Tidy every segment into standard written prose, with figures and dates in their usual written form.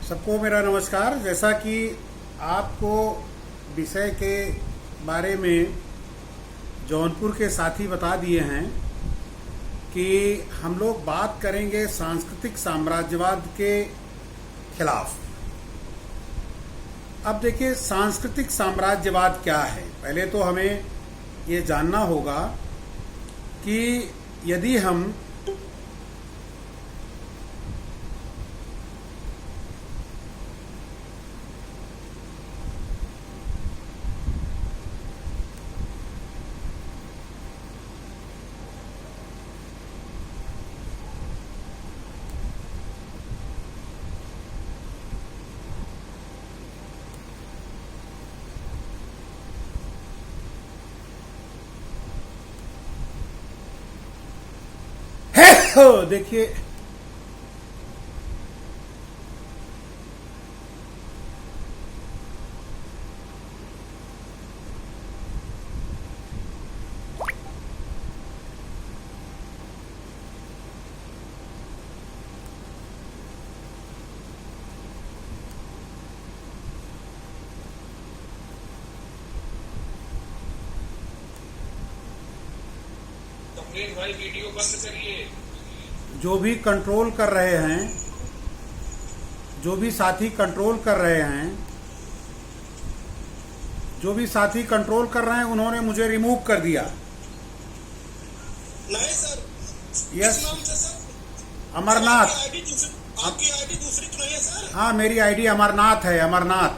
सबको मेरा नमस्कार। जैसा कि आपको विषय के बारे में जौनपुर के साथी बता दिए हैं कि हम लोग बात करेंगे सांस्कृतिक साम्राज्यवाद के खिलाफ। अब देखिए, सांस्कृतिक साम्राज्यवाद क्या है। पहले तो हमें ये जानना होगा कि यदि हम देखिए, भाई वीडियो बंद करिए। जो भी कंट्रोल कर रहे हैं, जो भी साथी कंट्रोल कर रहे हैं, उन्होंने मुझे रिमूव कर दिया। नहीं सर। यस नाम से सर? अमरनाथ। आपकी आईडी दूसरी तो नहीं है सर? हाँ, मेरी आईडी अमरनाथ है, अमरनाथ।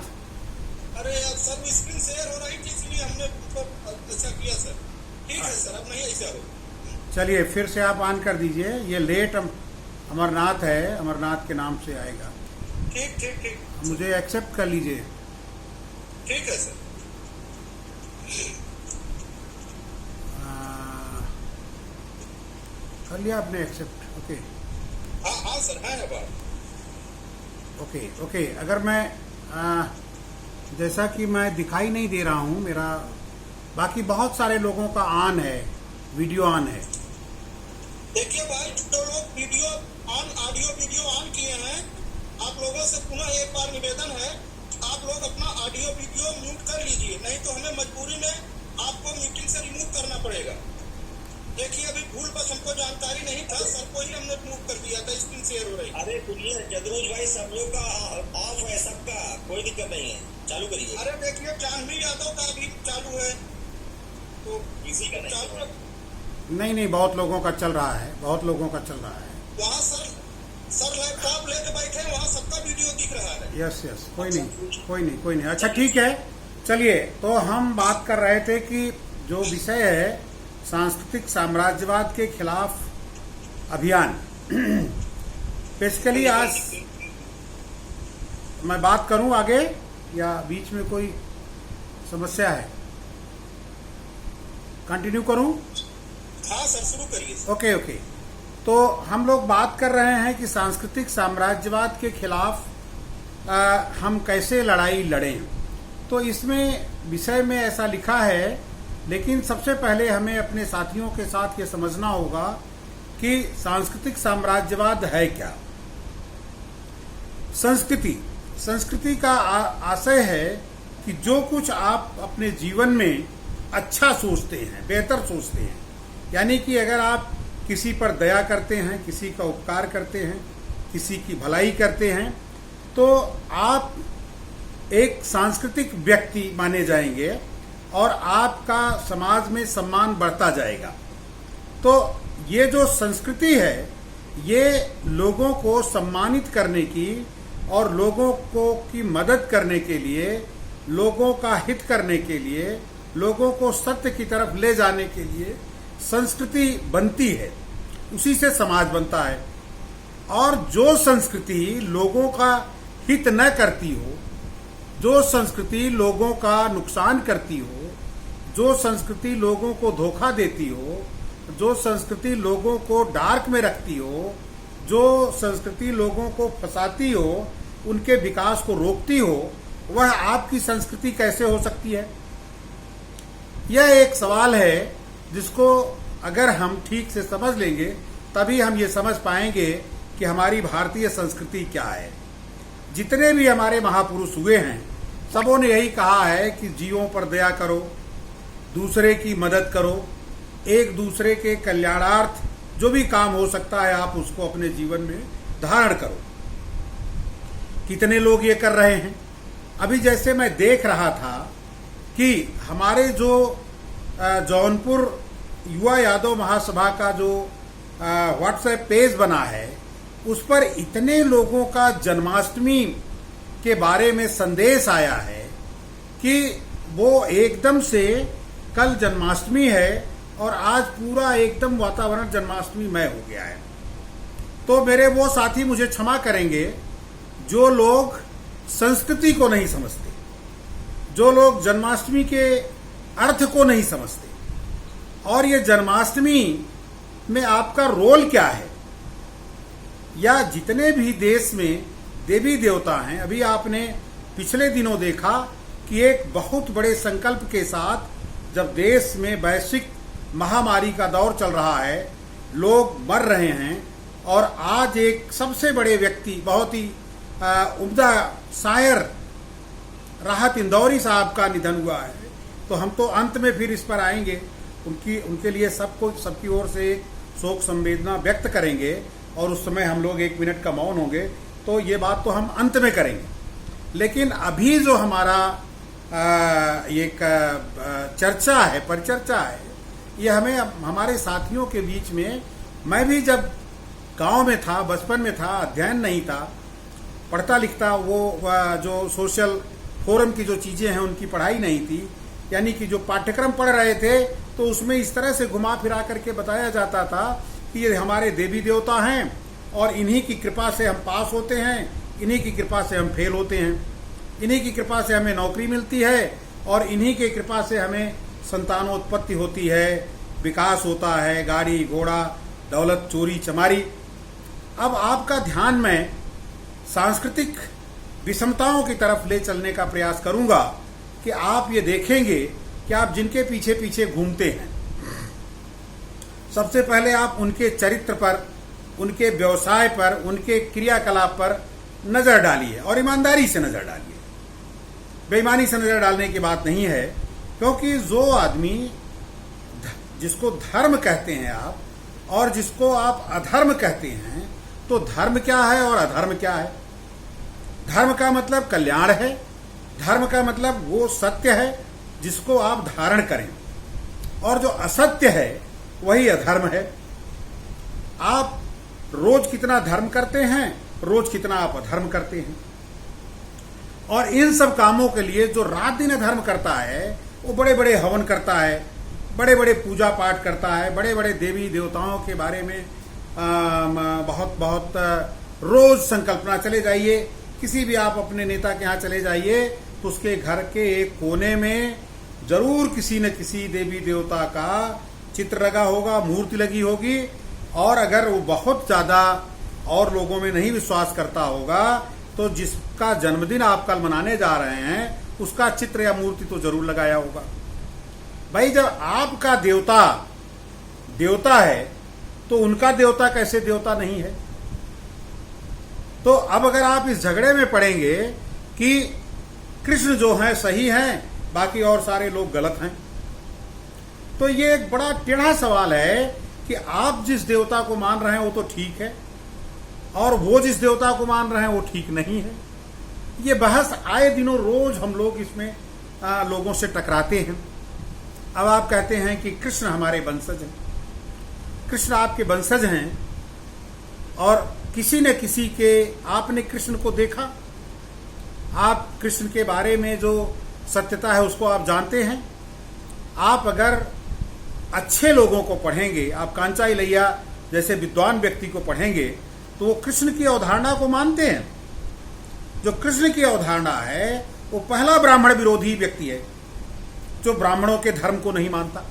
अरे यार सर, स्क्रीन शेयर हो रही थी इसलिए हमने ऐसा किया सर। ठीक है सर, अब नहीं ऐसा हो। चलिए, फिर से आप ऑन कर दीजिए। ये लेट अमरनाथ है, अमरनाथ के नाम से आएगा। ठीक ठीक ठीक, मुझे एक्सेप्ट कर लीजिए। ठीक है सर। कर लिया आपने एक्सेप्ट? ओके हाँ सर, है बात। ओके। अगर मैं जैसा कि मैं दिखाई नहीं दे रहा हूँ, मेरा बाकी बहुत सारे लोगों का ऑन है, वीडियो ऑन है। देखिए भाई, जो लोग video on, audio video on किए हैं, आप लोगों से पुनः एक बार निवेदन है, आप लोग अपना ऑडियो वीडियो म्यूट कर लीजिए, नहीं तो हमें मजबूरी में आपको मीटिंग से रिमूव करना पड़ेगा। देखिए, अभी भूल बस हमको जानकारी नहीं था, सर को ही हमने रिमूव कर दिया था। स्क्रीन शेयर हो रही। अरे सुनिए जदरूज भाई, सब लोग का ऑफ है, सबका कोई दिक्कत नहीं है, चालू करिए। अरे देखिए, जाह्नवी यादव का भी चालू है, तो किसी का नहीं चालू है। नहीं, बहुत लोगों का चल रहा है, वहाँ सर लैपटॉप लेके बैठे, वहाँ सबका वीडियो दिख रहा है। यस कोई नहीं। अच्छा, ठीक है। चलिए, तो हम बात कर रहे थे कि जो विषय है सांस्कृतिक साम्राज्यवाद के खिलाफ अभियान। बेसिकली आज मैं बात करूं आगे, या बीच में कोई समस्या है? कंटिन्यू करूं? हाँ सर, शुरू करिए। ओके। तो हम लोग बात कर रहे हैं कि सांस्कृतिक साम्राज्यवाद के खिलाफ हम कैसे लड़ाई लड़ें। तो इसमें विषय में ऐसा लिखा है, लेकिन सबसे पहले हमें अपने साथियों के साथ ये समझना होगा कि सांस्कृतिक साम्राज्यवाद है क्या। संस्कृति का आशय है कि जो कुछ आप अपने जीवन में अच्छा सोचते हैं, बेहतर सोचते हैं, यानी कि अगर आप किसी पर दया करते हैं, किसी का उपकार करते हैं, किसी की भलाई करते हैं, तो आप एक सांस्कृतिक व्यक्ति माने जाएंगे और आपका समाज में सम्मान बढ़ता जाएगा। तो ये जो संस्कृति है, ये लोगों को सम्मानित करने की और लोगों को की मदद करने के लिए, लोगों का हित करने के लिए, लोगों को सत्य की तरफ ले जाने के लिए संस्कृति बनती है, उसी से समाज बनता है। और जो संस्कृति लोगों का हित न करती हो, जो संस्कृति लोगों का नुकसान करती हो, जो संस्कृति लोगों को धोखा देती हो, जो संस्कृति लोगों को डार्क में रखती हो, जो संस्कृति लोगों को फंसाती हो, उनके विकास को रोकती हो, वह आपकी संस्कृति कैसे हो सकती है? यह एक सवाल है जिसको अगर हम ठीक से समझ लेंगे तभी हम ये समझ पाएंगे कि हमारी भारतीय संस्कृति क्या है। जितने भी हमारे महापुरुष हुए हैं सबों ने यही कहा है कि जीवों पर दया करो, दूसरे की मदद करो, एक दूसरे के कल्याणार्थ जो भी काम हो सकता है आप उसको अपने जीवन में धारण करो। कितने लोग ये कर रहे हैं। अभी जैसे मैं देख रहा था कि हमारे जो जौनपुर युवा यादव महासभा का जो व्हाट्सएप पेज बना है उस पर इतने लोगों का जन्माष्टमी के बारे में संदेश आया है कि वो एकदम से कल जन्माष्टमी है और आज पूरा एकदम वातावरण जन्माष्टमीमय हो गया है। तो मेरे वो साथी मुझे क्षमा करेंगे जो लोग संस्कृति को नहीं समझते, जो लोग जन्माष्टमी के अर्थ को नहीं समझते, और ये जन्माष्टमी में आपका रोल क्या है, या जितने भी देश में देवी देवता हैं। अभी आपने पिछले दिनों देखा कि एक बहुत बड़े संकल्प के साथ जब देश में वैश्विक महामारी का दौर चल रहा है, लोग मर रहे हैं, और आज एक सबसे बड़े व्यक्ति, बहुत ही उम्दा शायर राहत इंदौरी साहब का निधन हुआ है। तो हम तो अंत में फिर इस पर आएंगे, उनके लिए सबकी ओर से शोक संवेदना व्यक्त करेंगे, और उस समय हम लोग 1 मिनट का मौन होंगे। तो ये बात तो हम अंत में करेंगे, लेकिन अभी जो हमारा एक चर्चा है, परिचर्चा है, ये हमें हमारे साथियों के बीच में, मैं भी जब गांव में था, बचपन में था, अध्ययन नहीं था, पढ़ता लिखता, वो जो सोशल फोरम की जो चीजें हैं उनकी पढ़ाई नहीं थी, यानी कि जो पाठ्यक्रम पढ़ रहे थे तो उसमें इस तरह से घुमा फिरा करके बताया जाता था कि ये हमारे देवी देवता हैं और इन्हीं की कृपा से हम पास होते हैं, इन्हीं की कृपा से हम फेल होते हैं, इन्हीं की कृपा से हमें नौकरी मिलती है, और इन्हीं की कृपा से हमें संतानोत्पत्ति होती है, विकास होता है, गाड़ी घोड़ा दौलत चोरी चमारी। अब आपका ध्यान मैं सांस्कृतिक विषमताओं की तरफ ले चलने का प्रयास करूंगा कि आप ये देखेंगे कि आप जिनके पीछे पीछे घूमते हैं, सबसे पहले आप उनके चरित्र पर, उनके व्यवसाय पर, उनके क्रियाकलाप पर नजर डालिए, और ईमानदारी से नजर डालिए। बेईमानी से नजर डालने की बात नहीं है, क्योंकि जो आदमी जिसको धर्म कहते हैं आप, और जिसको आप अधर्म कहते हैं, तो धर्म क्या है और अधर्म क्या है? धर्म का मतलब कल्याण है, धर्म का मतलब वो सत्य है जिसको आप धारण करें, और जो असत्य है वही अधर्म है। आप रोज कितना धर्म करते हैं, रोज कितना आप अधर्म करते हैं, और इन सब कामों के लिए जो रात दिन अधर्म करता है वो बड़े बड़े हवन करता है, बड़े बड़े पूजा पाठ करता है, बड़े बड़े देवी देवताओं के बारे में बहुत रोज संकल्पना। चले जाइए किसी भी आप अपने नेता के यहाँ चले जाइए तो उसके घर के एक कोने में जरूर किसी न किसी देवी देवता का चित्र लगा होगा, मूर्ति लगी होगी, और अगर वो बहुत ज्यादा और लोगों में नहीं विश्वास करता होगा तो जिसका जन्मदिन आप कल मनाने जा रहे हैं उसका चित्र या मूर्ति तो जरूर लगाया होगा। भाई जब आपका देवता देवता है तो उनका देवता कैसे देवता नहीं है? तो अब अगर आप इस झगड़े में पड़ेंगे कि कृष्ण जो है सही हैं, बाकी और सारे लोग गलत हैं, तो ये एक बड़ा टेढ़ा सवाल है कि आप जिस देवता को मान रहे हैं वो तो ठीक है, और वो जिस देवता को मान रहे हैं वो ठीक नहीं है। ये बहस आए दिनों रोज हम लोग इसमें लोगों से टकराते हैं। अब आप कहते हैं कि कृष्ण हमारे वंशज हैं, कृष्ण आपके वंशज हैं, और किसी न किसी के, आपने कृष्ण को देखा, आप कृष्ण के बारे में जो सत्यता है उसको आप जानते हैं। आप अगर अच्छे लोगों को पढ़ेंगे, आप कांचा इलैया जैसे विद्वान व्यक्ति को पढ़ेंगे तो वो कृष्ण की अवधारणा को मानते हैं। जो कृष्ण की अवधारणा है वो पहला ब्राह्मण विरोधी व्यक्ति है जो ब्राह्मणों के धर्म को नहीं मानता।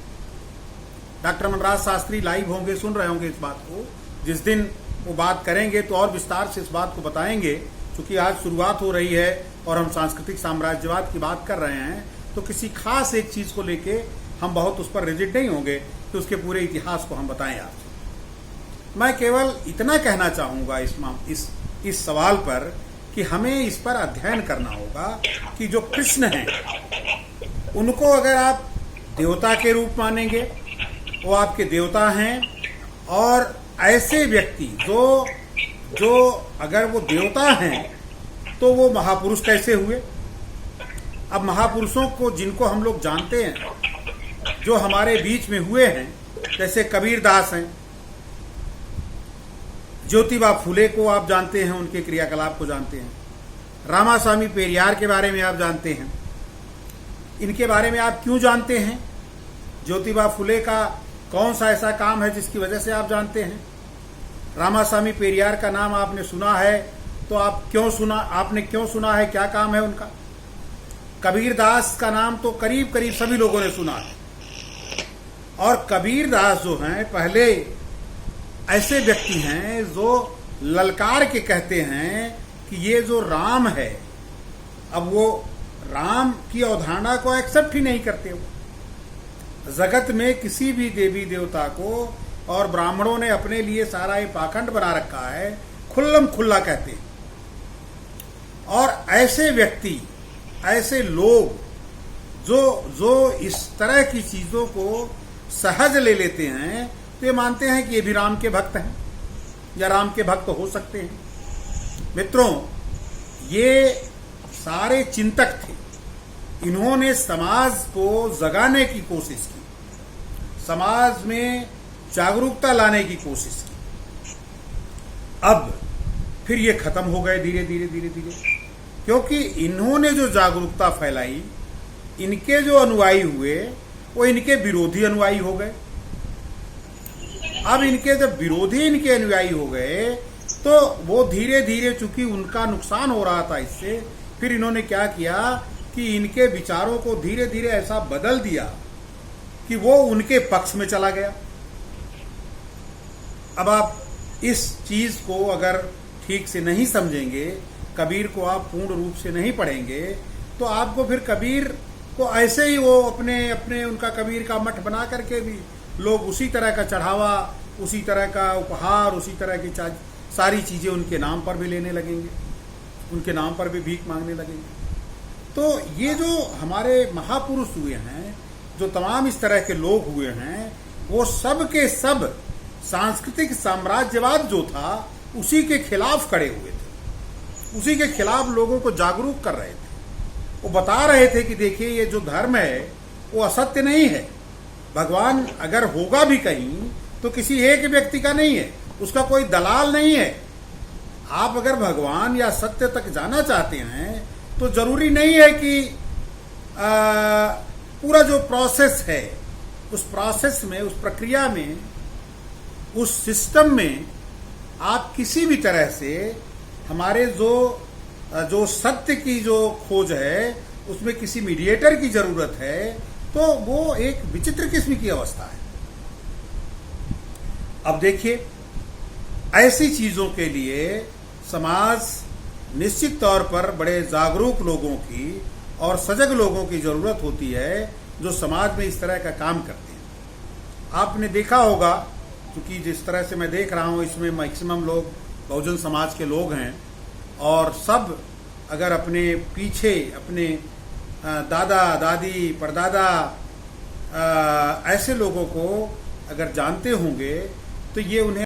डॉक्टर मनराज शास्त्री लाइव होंगे, सुन रहे होंगे इस बात को, जिस दिन वो बात करेंगे तो और विस्तार से इस बात को बताएंगे। क्योंकि आज शुरुआत हो रही है और हम सांस्कृतिक साम्राज्यवाद की बात कर रहे हैं, तो किसी खास एक चीज को लेके हम बहुत उस पर रिजिड नहीं होंगे कि उसके पूरे इतिहास को हम बताएं आपसे। मैं केवल इतना कहना चाहूंगा इस सवाल पर कि हमें इस पर अध्ययन करना होगा कि जो कृष्ण हैं उनको अगर आप देवता के रूप मानेंगे, वो आपके देवता हैं, और ऐसे व्यक्ति जो अगर वो देवता हैं तो वो महापुरुष कैसे हुए? अब महापुरुषों को जिनको हम लोग जानते हैं, जो हमारे बीच में हुए हैं, जैसे कबीरदास हैं, ज्योतिबा फुले को आप जानते हैं, उनके क्रियाकलाप को जानते हैं, रामास्वामी पेरियार के बारे में आप जानते हैं। इनके बारे में आप क्यों जानते हैं? ज्योतिबा फुले का कौन सा ऐसा काम है जिसकी वजह से आप जानते हैं? रामास्वामी पेरियार का नाम आपने सुना है तो आपने क्यों सुना है? क्या काम है उनका? कबीरदास का नाम तो करीब करीब सभी लोगों ने सुना है, और कबीरदास जो हैं पहले ऐसे व्यक्ति हैं जो ललकार के कहते हैं कि ये जो राम है, अब वो राम की अवधारणा को एक्सेप्ट ही नहीं करते। वो जगत में किसी भी देवी देवता को, और ब्राह्मणों ने अपने लिए सारा ये पाखंड बना रखा है, खुल्लम खुल्ला कहते हैं। और ऐसे व्यक्ति, ऐसे लोग जो इस तरह की चीजों को सहज ले लेते हैं, तो ये मानते हैं कि ये भी राम के भक्त हैं या राम के भक्त हो सकते हैं। मित्रों, ये सारे चिंतक थे, इन्होंने समाज को जगाने की कोशिश की, समाज में जागरूकता लाने की कोशिश की। अब फिर ये खत्म हो गए धीरे धीरे धीरे धीरे, क्योंकि इन्होंने जो जागरूकता फैलाई, इनके जो अनुयायी हुए वो इनके विरोधी अनुयायी हो गए। अब इनके जब विरोधी इनके अनुयायी हो गए तो वो धीरे धीरे, चूंकि उनका नुकसान हो रहा था इससे, फिर इन्होंने क्या किया कि इनके विचारों को धीरे धीरे ऐसा बदल दिया कि वो उनके पक्ष में चला गया। अब आप इस चीज को अगर ठीक से नहीं समझेंगे, कबीर को आप पूर्ण रूप से नहीं पढ़ेंगे, तो आपको फिर कबीर को ऐसे ही वो अपने उनका कबीर का मठ बना करके भी लोग उसी तरह का चढ़ावा, उसी तरह का उपहार, उसी तरह की सारी चीजें उनके नाम पर भी लेने लगेंगे, उनके नाम पर भी भीख मांगने लगेंगे। तो ये जो हमारे महापुरुष हुए हैं, जो तमाम इस तरह के लोग हुए हैं, वो सब के सब सांस्कृतिक साम्राज्यवाद जो था उसी के खिलाफ खड़े हुए थे, उसी के खिलाफ लोगों को जागरूक कर रहे थे। वो बता रहे थे कि देखिए, ये जो धर्म है वो असत्य नहीं है। भगवान अगर होगा भी कहीं तो किसी एक व्यक्ति का नहीं है, उसका कोई दलाल नहीं है। आप अगर भगवान या सत्य तक जाना चाहते हैं तो जरूरी नहीं है कि पूरा जो प्रोसेस है, उस प्रोसेस में, उस प्रक्रिया में, उस सिस्टम में आप किसी भी तरह से हमारे जो सत्य की जो खोज है उसमें किसी मीडिएटर की जरूरत है, तो वो एक विचित्र किस्म की अवस्था है। अब देखिए, ऐसी चीजों के लिए समाज निश्चित तौर पर बड़े जागरूक लोगों की और सजग लोगों की जरूरत होती है, जो समाज में इस तरह का काम करते हैं। आपने देखा होगा, क्योंकि जिस तरह से मैं देख रहा हूं इसमें मैक्सिमम लोग बहुजन समाज के लोग हैं, और सब अगर अपने पीछे अपने दादा दादी परदादा ऐसे लोगों को अगर जानते होंगे तो ये उन्हें